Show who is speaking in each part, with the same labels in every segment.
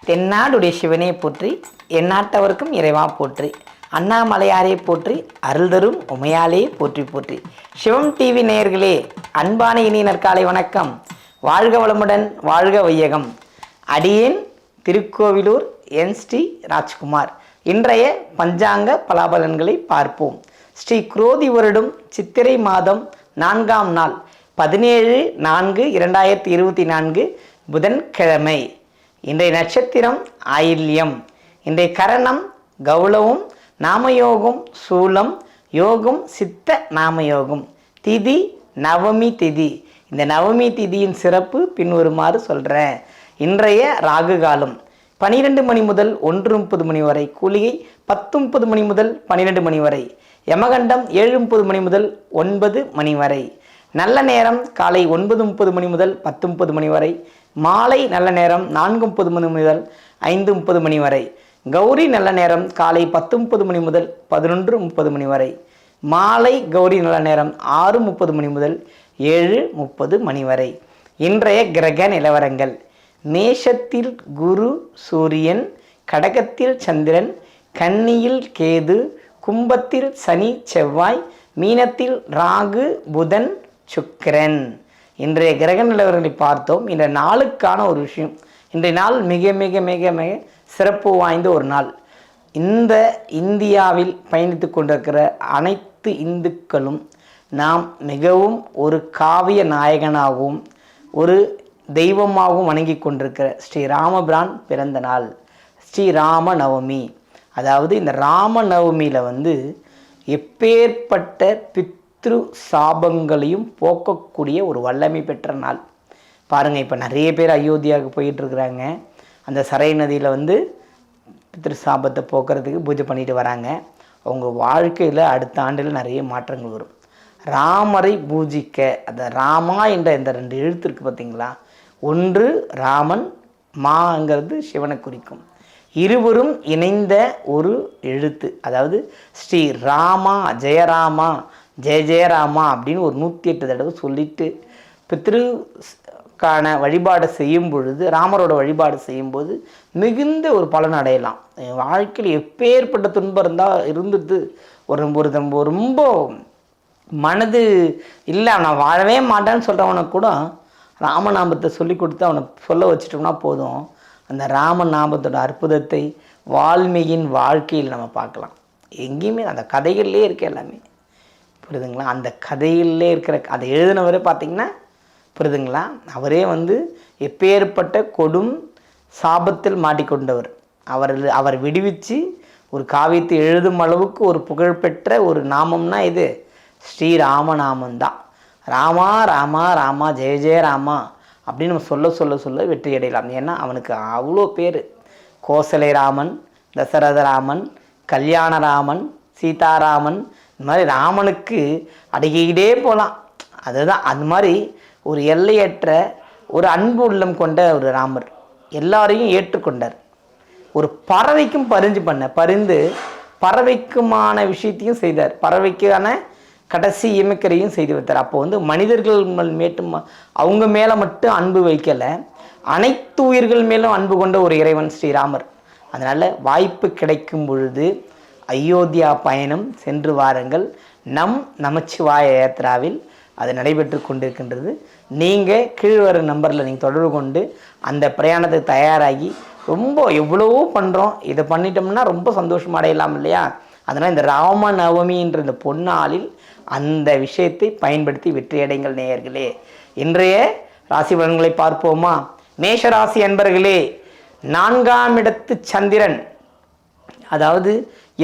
Speaker 1: தென்னாடுடைய சிவனே போற்றி, எந்நாட்டவருக்கும் இறைவா போற்றி, அண்ணாமலையாரே போற்றி, அருள் தரும் உமையாலே போற்றி போற்றி. சிவம் டிவி நேயர்களே, அன்பான இனிய காலை வணக்கம். வாழ்க வளமுடன், வாழ்க வையகம். அடியேன் திருக்கோவிலூர் என் ஸ்ரீ ராஜ்குமார். இன்றைய பஞ்சாங்க பலாபலன்களை பார்ப்போம். ஸ்ரீ குரோதி வருடம் சித்திரை மாதம் 4ஆம் நாள் 17/4/2024 புதன்கிழமை. இன்றைய நட்சத்திரம் ஆயில்யம். இன்றைய கரணம் கௌளவம், நாமயோகம் சூலம், யோகம் சித்த நாமயோகம். திதி நவமி திதி. இந்த நவமி திதியின் சிறப்பு பின்வருமாறு சொல்கிறேன். இன்றைய ராகு காலம் 12 மணி முதல் 1:30 மணி வரை, கூலிகை 10:30 மணி முதல் 12 மணி வரை, யமகண்டம் 7:30 மணி முதல் 9 மணி வரை. நல்ல நேரம் காலை 9:30 மணி முதல் 10:30 மணி வரை, மாலை நல்ல நேரம் 4:30 மணி முதல் 5:30 மணி வரை. கௌரி நல்ல நேரம் காலை 10:30 மணி முதல் 11:30 மணி வரை, மாலை கௌரி நல்ல நேரம் 6:30 மணி முதல் 7:30 மணி வரை. இன்றைய கிரக நிலவரங்கள்: மேஷத்தில் குரு சூரியன், கடகத்தில் சந்திரன், கன்னியில் கேது, கும்பத்தில் சனி செவ்வாய், மீனத்தில் ராகு புதன் சுக்கிரன். இன்றைய கிரக நிலவரங்களை பார்த்தோம். இந்த நாளுக்கான ஒரு விஷயம், இன்றைய நாள் மிக மிக மிக மிக சிறப்பு வாய்ந்த ஒரு நாள். இந்த இந்தியாவில் பயணித்து கொண்டிருக்கிற அனைத்து இந்துக்களும் நாம் மிகவும் ஒரு காவிய நாயகனாகவும் ஒரு தெய்வமாகவும் வணங்கி கொண்டிருக்கிற ஸ்ரீ ராமபிரான் பிறந்த நாள், ஸ்ரீ ராம நவமி. அதாவது இந்த ராம நவமியில் எப்பேற்பட்ட பித்ரு சாபங்களையும் போக்கக்கூடிய ஒரு வல்லமை பெற்ற நாள். பாருங்கள், இப்போ நிறைய பேர் அயோத்தியாவுக்கு போயிட்டுருக்குறாங்க. அந்த சரை நதியில் பித்ரு சாபத்தை போக்குறதுக்கு பூஜை பண்ணிட்டு வராங்க. அவங்க வாழ்க்கையில் அடுத்த ஆண்டில் நிறைய மாற்றங்கள் வரும். ராமரை பூஜிக்க, அந்த ராமா என்ற இந்த 2 எழுத்து இருக்குது பார்த்தீங்களா, ஒன்று ராமன், மாங்கிறது சிவனை குறிக்கும். இருவரும் இணைந்த ஒரு எழுத்து. அதாவது ஸ்ரீ ராமா ஜெயராமா ஜெய ஜெயராமா அப்படின்னு ஒரு 108 தடவை சொல்லிட்டு பித்ருக்கான வழிபாடு செய்யும் பொழுது, ராமரோட வழிபாடு செய்யும்போது மிகுந்த ஒரு பலன் அடையலாம். வாழ்க்கையில் எப்பேற்பட்ட துன்பம் இருந்துட்டு ரொம்ப மனது இல்லை, நான் வாழவே மாட்டேன்னு சொல்கிறவனுக்கு கூட ராமநாமத்தை சொல்லி கொடுத்து அவனை சொல்ல வச்சுட்டோம்னா போதும், அந்த ராமநாமத்தோட அற்புதத்தை வால்மீகியின் வாழ்க்கையில் நம்ம பார்க்கலாம். எங்கேயுமே அந்த கதைகள்லே இருக்க எல்லாமே, புரியுதுங்களா? அந்த கதையிலே இருக்கிற அதை எழுதினவரே பார்த்திங்கன்னா, புரியுதுங்களா, அவரே எப்பேற்பட்ட கொடும் சாபத்தில் மாட்டிக்கொண்டவர். அவர் விடுவிச்சு ஒரு காவியத்தை எழுதும் அளவுக்கு ஒரு புகழ்பெற்ற ஒரு நாமம்னா இது ஸ்ரீராமநாமந்தான். ராமா ராமா ராமா ஜெய ஜெய ராமா அப்படின்னு நம்ம சொல்ல வெற்றி அடையலாம். ஏன்னா அவனுக்கு அவ்வளோ பேர். கோசலை ராமன், தசரத ராமன், கல்யாண ராமன், சீதாராமன், இந்த மாதிரி ராமனுக்கு அடங்கிக்கிட்டே போகலாம். அதுதான் அந்த மாதிரி ஒரு எல்லையற்ற ஒரு அன்பு உள்ளம் கொண்ட ஒரு ராமர். எல்லாரையும் ஏற்றுக்கொண்டார். ஒரு பறவைக்கும் பரிந்து பறவைக்குமான விஷயத்தையும் செய்தார். பறவைக்கான கடைசி இமைக்கரையும் செய்து வைத்தார். அப்போ மனிதர்கள் அவங்க மேலே மட்டும் அன்பு வைக்கலை, அனைத்து உயிர்கள் மேலும் அன்பு கொண்ட ஒரு இறைவன் ஸ்ரீராமர். அதனால் வாய்ப்பு கிடைக்கும் பொழுது அயோத்தியா பயணம் சென்று வாருங்கள். நமச்சிவாய யாத்திராவில் அது நடைபெற்று கொண்டிருக்கின்றது. நீங்கள் கீழ்வர நம்பரில் நீங்கள் தொடர்பு கொண்டு அந்த பிரயாணத்துக்கு தயாராகி எவ்வளவோ பண்ணுறோம், இதை பண்ணிட்டோம்னா ரொம்ப சந்தோஷம் அடையலாம் இல்லையா? அதனால் இந்த ராம நவமின்ற இந்த பொன்னாளில் அந்த விஷயத்தை பயன்படுத்தி வெற்றியடைங்கள் நேயர்களே. இன்றைய ராசி பலன்களை பார்ப்போமா? மேஷ ராசி அன்பர்களே, 4ஆம் இடத்து சந்திரன். அதாவது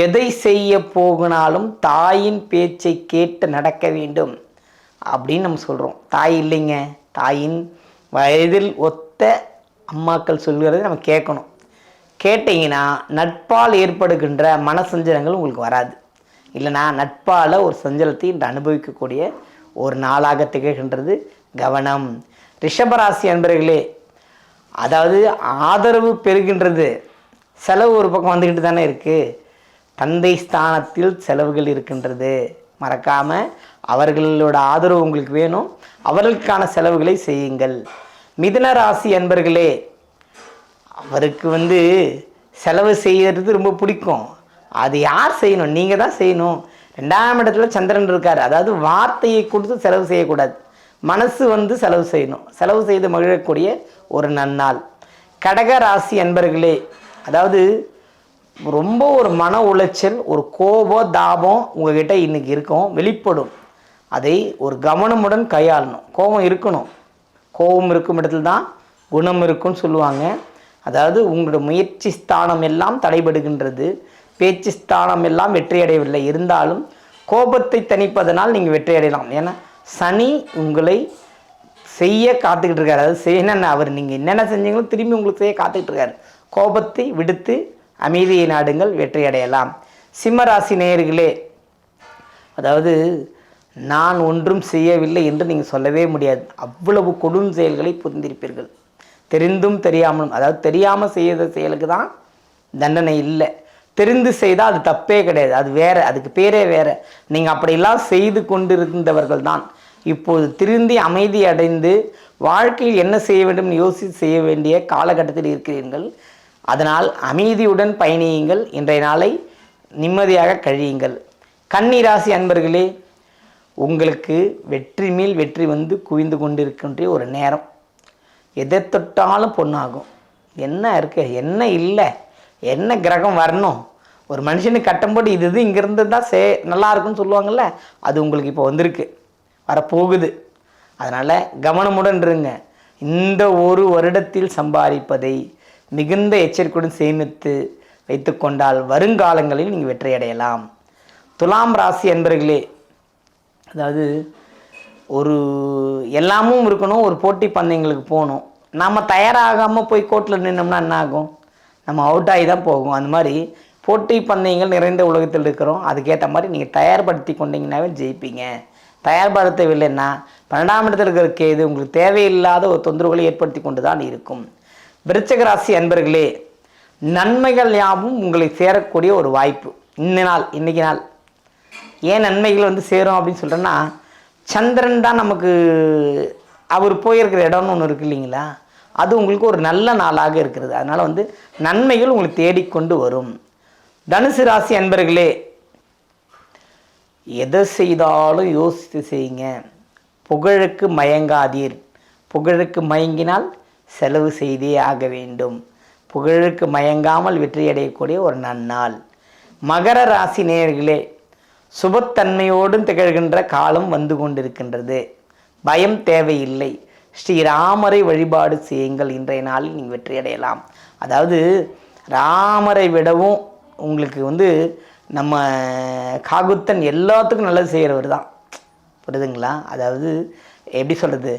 Speaker 1: எதை செய்ய போகினாலும் தாயின் பேச்சை கேட்டு நடக்க வேண்டும். அப்படின்னு நம்ம சொல்கிறோம். தாய் இல்லைங்க, தாயின் வயதில் ஒத்த அம்மாக்கள் சொல்கிறத நம்ம கேட்கணும். கேட்டிங்கன்னா நட்பால் ஏற்படுகின்ற மன சஞ்சலங்கள் உங்களுக்கு வராது. இல்லைனா நட்பால் ஒரு சஞ்சலத்தை இன்று அனுபவிக்கக்கூடிய ஒரு நாளாக திகழ்கின்றது. கவனம். ரிஷபராசி அன்பர்களே, அதாவது ஆதரவு பெறுகின்றது, செலவு ஒரு பக்கம் வந்துக்கிட்டு தானே இருக்குது. தந்தை ஸ்தானத்தில் செலவுகள் இருக்கின்றது. மறக்காமல் அவர்களோட ஆதரவு உங்களுக்கு வேணும், அவர்களுக்கான செலவுகளை செய்யுங்கள். மிதுன ராசி அன்பர்களே, அவருக்கு செலவு செய்கிறது ரொம்ப பிடிக்கும். அது யார் செய்யணும்? நீங்கள் தான் செய்யணும். 2ஆம் இடத்துல சந்திரன் இருக்கார். அதாவது வார்த்தையை கொடுத்து செலவு செய்யக்கூடாது, மனசு செலவு செய்யணும். செலவு செய்து மகிழக்கூடிய ஒரு நன்னாள். கடக ராசி அன்பர்களே, அதாவது ரொம்ப ஒரு மன உளைச்சல், ஒரு கோபம் தாபம் உங்ககிட்ட இன்றைக்கி இருக்கும், வெளிப்படும். அதை ஒரு கவனமுடன் கையாளணும். கோபம் இருக்கணும், கோபம் இருக்கும் இடத்துல தான் குணம் இருக்குன்னு சொல்லுவாங்க. அதாவது உங்களோட முயற்சி ஸ்தானம் எல்லாம் தடைபடுகின்றது, பேச்சு ஸ்தானம் எல்லாம் வெற்றி அடையவில்லை. இருந்தாலும் கோபத்தை தணிப்பதனால் நீங்கள் வெற்றி அடையலாம். ஏன்னா சனி உங்களை செய்ய காத்துக்கிட்டு இருக்காரு. அதாவது செய்யணும்னா அவர் நீங்கள் என்னென்ன செஞ்சீங்களோ திரும்பி உங்களுக்கு செய்ய காத்துக்கிட்டு இருக்காரு. கோபத்தை விடுத்து அமைதியை நாடுங்கள், வெற்றி அடையலாம். சிம்மராசி நேயர்களே, அதாவது நான் ஒன்றும் செய்யவில்லை என்று நீங்கள் சொல்லவே முடியாது. அவ்வளவு கொடும் செயல்களை புரிந்திருப்பீர்கள். தெரிந்தும் தெரியாமலும், அதாவது தெரியாமல் செய்த செயலுக்கு தான் தண்டனை இல்லை, தெரிந்து செய்தால் அது தப்பே கிடையாது, அது வேறு, அதுக்கு பேரே வேறு. நீங்கள் அப்படிலாம் செய்து கொண்டிருந்தவர்கள் தான் இப்போது திருந்தி அமைதி அடைந்து வாழ்க்கையில் என்ன செய்ய வேண்டும் யோசித்து செய்ய வேண்டிய காலகட்டத்தில் இருக்கிறீர்கள். அதனால் அமைதியுடன் பயணியுங்கள், இன்றைய நாளை நிம்மதியாக கழியுங்கள். கன்னிராசி அன்பர்களே, உங்களுக்கு வெற்றி மேல் வெற்றி குவிந்து கொண்டிருக்கின்ற ஒரு நேரம். எதை தொட்டாலும் பொண்ணாகும். என்ன இருக்கு, என்ன இல்லை, என்ன கிரகம் வரணும், ஒரு மனுஷனுக்கு கட்டும்போது இது இங்கேருந்து தான் நல்லா இருக்குன்னு சொல்லுவாங்கள்ல, அது உங்களுக்கு இப்போ வந்திருக்கு, வரப்போகுது. அதனால் கவனமுடன் இருங்க. இந்த ஒரு வருடத்தில் சம்பாதிப்பதை மிகுந்த எச்சரிக்கையுடன் சேமித்து வைத்து கொண்டால் வருங்காலங்களில் நீங்கள் வெற்றி அடையலாம். துலாம் ராசி அன்பர்களே, அதாவது ஒரு எல்லாமும் இருக்கணும், ஒரு போட்டி பந்தயங்களுக்கு போகணும். நம்ம தயாராகாமல் போய் கோர்ட்டில் நின்னோம்னா என்ன ஆகும்? நம்ம அவுட் ஆகி தான் போகும். அந்த மாதிரி போட்டி பந்தயங்கள் நிறைந்த உலகத்தில் இருக்கிறோம். அதுக்கேற்ற மாதிரி நீங்கள் தயார்படுத்தி கொண்டீங்கன்னாவே ஜெயிப்பீங்க. தயார்படுத்தவில்லைன்னா 12ஆம் இடத்தில் இருக்கிற கேது உங்களுக்கு தேவையில்லாத ஒரு தொந்தரவுகளை ஏற்படுத்தி கொண்டு தான் இருக்கும். விருச்சிக ராசி அன்பர்களே, நன்மைகள் யாவும் உங்களை சேரக்கூடிய ஒரு வாய்ப்பு. இன்னைக்கு நாள் ஏன் நன்மைகள் சேரும் அப்படின்னு சொல்கிறேன்னா, சந்திரன் தான் நமக்கு அவர் போயிருக்கிற இடம்னு ஒன்று இருக்குது இல்லைங்களா, அது உங்களுக்கு ஒரு நல்ல நாளாக இருக்கிறது. அதனால் நன்மைகள் உங்களுக்கு தேடிக்கொண்டு வரும். தனுசு ராசி அன்பர்களே, எதை செய்தாலும் யோசித்து செய்யுங்க. புகழுக்கு மயங்காதீர். புகழுக்கு மயங்கினால் செலவு செய்தே ஆக வேண்டும். புகழுக்கு மயங்காமல் வெற்றியடையக்கூடிய ஒரு நன்னாள். மகர ராசி நேயர்களே, சுபத்தன்மையோடு திகழ்கின்ற காலம் வந்து கொண்டிருக்கின்றது. பயம் தேவையில்லை. ஸ்ரீராமரை வழிபாடு செய்யுங்கள், இன்றைய நாளில் நீங்கள் வெற்றி அடையலாம். அதாவது ராமரை விடவும் உங்களுக்கு நம்ம காகுத்தன் எல்லாத்துக்கும் நல்லது செய்கிறவர் தான், புரியுதுங்களா? அதாவது எப்படி சொல்கிறது,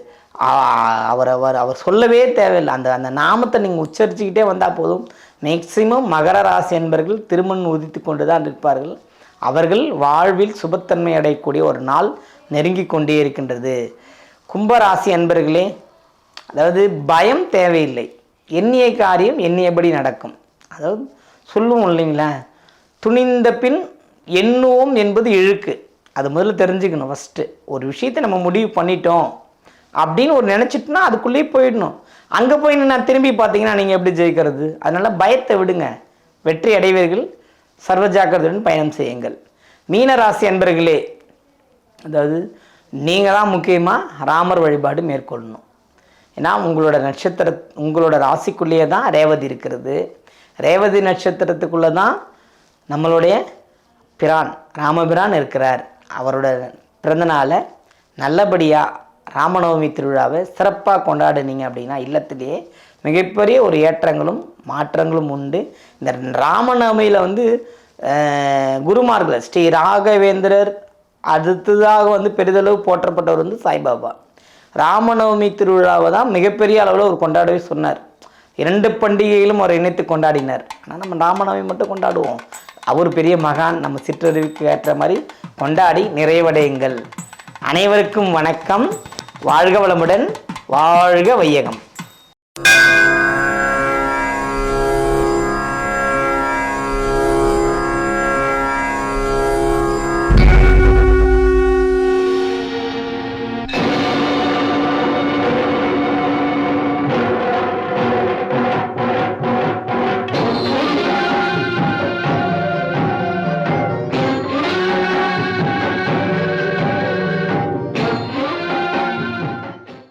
Speaker 1: அவர் சொல்லவே தேவையில்லை. அந்த நாமத்தை நீங்கள் உச்சரிச்சுக்கிட்டே வந்தால் போதும். மேக்சிமம் மகர ராசி என்பவர்கள் திருமணம் உதித்து கொண்டு தான் இருப்பார்கள். அவர்கள் வாழ்வில் சுபத்தன்மை அடையக்கூடிய ஒரு நாள் நெருங்கி கொண்டே இருக்கின்றது. கும்பராசி அன்பர்களே, அதாவது பயம் தேவையில்லை. எண்ணிய காரியம் எண்ணியபடி நடக்கும். அதாவது சொல்லுவோம் இல்லைங்களா, துணிந்த பின் எண்ணுவோம் என்பது இழுக்கு. அது முதல்ல தெரிஞ்சுக்கணும். ஃபஸ்ட்டு ஒரு விஷயத்தை நம்ம முடிவு பண்ணிட்டோம் அப்படின்னு ஒரு நினச்சிட்டுனா அதுக்குள்ளேயே போயிடணும். அங்கே போய் நான் திரும்பி பார்த்தீங்கன்னா நீங்கள் எப்படி ஜெயிக்கிறது? அதனால் பயத்தை விடுங்க, வெற்றி அடைவீர்கள். சர்வ ஜாக்கிரதையுடன் பயணம் செய்யுங்கள். மீனராசி அன்பர்களே, அதாவது நீங்கள் தான் முக்கியமாக ராமர் வழிபாடு மேற்கொள்ளணும். ஏன்னா உங்களோட ராசிக்குள்ளேயே தான் ரேவதி இருக்கிறது. ரேவதி நட்சத்திரத்துக்குள்ளே தான் நம்மளுடைய பிரான் ராமபிரான் இருக்கிறார். அவரோட பிறந்தநாளை நல்லபடியாக ராமநவமி திருவிழாவை சிறப்பாக கொண்டாடுனீங்க அப்படின்னா இல்லத்திலேயே மிகப்பெரிய ஒரு ஏற்றங்களும் மாற்றங்களும் உண்டு. இந்த ராமநவமியில் குருமார்கள் ஸ்ரீ ராகவேந்திரர் அடுத்ததாக வந்து பெரிதளவு போற்றப்பட்டவர் வந்து சாய்பாபா. ராமநவமி திருவிழாவை தான் மிகப்பெரிய அளவில் அவர் கொண்டாடவே சொன்னார். 2 பண்டிகைகளும் அவர் இணைத்து கொண்டாடினார். ஆனால் நம்ம ராமநவமி மட்டும் கொண்டாடுவோம். அவர் பெரிய மகான், நம்ம சிற்றறிவுக்கு ஏற்ற மாதிரி கொண்டாடி நிறைவடையுங்கள். அனைவருக்கும் வணக்கம். வாழ்க வளமுடன், வாழ்க வையகம்.